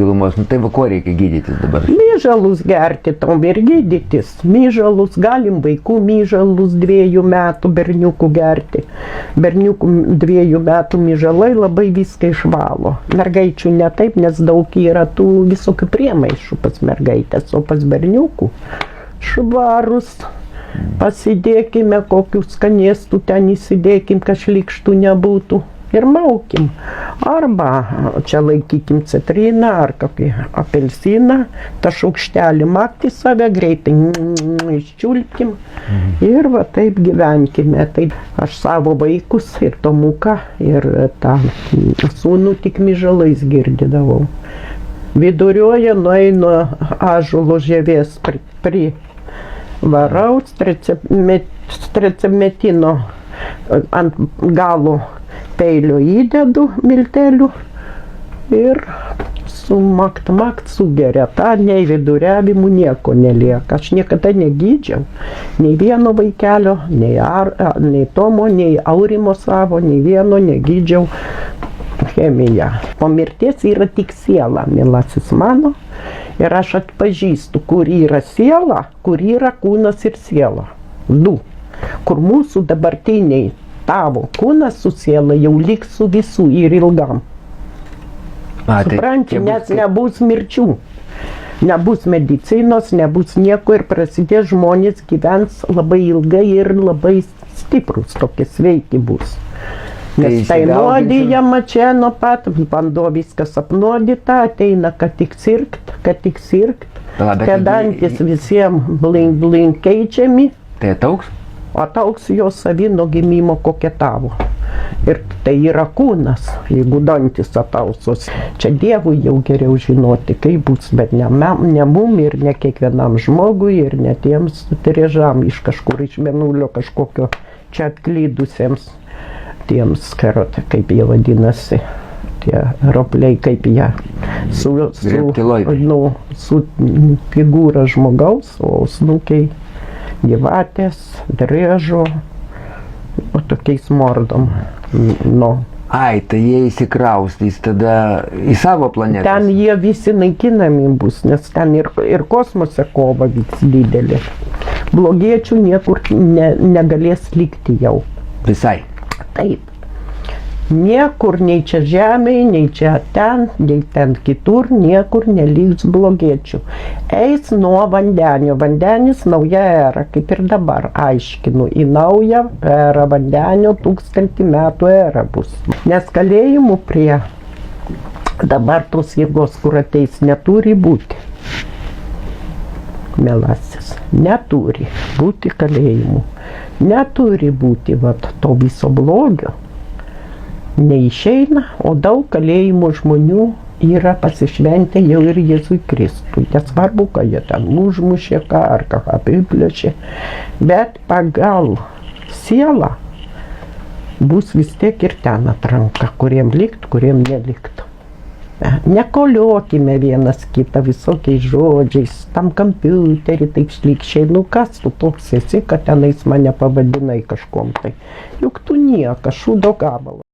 gilumos, nu tai va ko reikia gydytis dabar? Myžalus gerti tom ir gydytis. Myžalus galim vaikų myžalus 2 metų berniukų gerti. Berniukų 2 metų myžalai labai viską išvalo. Mergaičių ne taip, nes daug yra tų visokių priemaišų pas mergaitės, o pas berniukų švarus. Pasidėkime kokių skanėstų ten įsidėkim, kad šlikštų nebūtų. Ir maukim. Arba čia laikykim citriną ar kokį apelsiną, tą šaukštelį makti save, greitai iščiulpkim ir va taip gyvenkime. Tai aš savo vaikus ir Tomuką ir tą sūnų tik myžalais girdydavau. Viduriuoja nueinu ąžuolo žievės prie varaus, trecemetino ant galo peilio įdedu miltelių ir sumakt sugeria. Ta nei viduriavimų nieko nelieka. Aš niekada negydžiau nei vieno vaikelio, nei Tomo, nei Aurimo savo, nei vieno negydžiau chemiją. Po mirties yra tik siela, mielasis mano. Ir aš atpažįstu, kur yra siela, kur yra kūnas ir siela. 2. Kur mūsų dabartiniai tavo kūnas su siela jau liks su visų ir ilgam. Supranti, nes nebus mirčių. Nebus medicinos, nebus nieko ir prasidės žmonės gyvens labai ilgai ir labai stiprus, tokie sveiki bus. Nes tai nuodijama čia nuo pat, vanduo viskas apnuodyta, ateina, kad tik sirgt, kedantis visiems blink keičiami. Tai ataugs? Ataugs jo savi nuo gimimo kokia tavo. Ir tai yra kūnas, jeigu dantis atausos. Čia Dievui jau geriau žinoti, kaip bus, bet ne mum ir ne kiekvienam žmogui ir ne tiems triežam iš kažkur iš mėnulio kažkokio čia atklydusiems. Tiems, kaip jie vadinasi, tie ropliai, kaip jie su figūra žmogaus, o snukiai gyvatės, driežo, o tokiais mordom. Ai, tai jie įsikraustys tada į savo planetą. Ten jie visi naikinami bus, nes ten ir kosmose kova vyks didelė. Blogiečių niekur negalės likti jau. Visai. Taip. Niekur, nei čia žemėje, nei čia ten, nei ten kitur, niekur neliks blogiečių. Eis nuo vandenio. Vandenis nauja era, kaip ir dabar aiškinu. Į naują erą vandenio 1000 metų era bus. Nes kalėjimų prie dabar tos jėgos, kur ateis, neturi būti. Mielasis, neturi būti kalėjimų. Neturi būti to viso blogio. Neišeina, o daug kalėjimo žmonių yra pasišventę jau ir Jėzui Kristui. Nesvarbu, ką jie ten užmušė, ką ar ką apiplėšė, bet pagal sielą bus vis tiek ir ten atranka, kuriem likt, kuriem nelikt. Nekoliokime vienas kitą visokiais žodžiais, tam kompiuterį taip šlykščiai, kas tu toks esi, kad tenais mane pavadinai kažkom tai. Juk tu niekas, šūdo gabalas.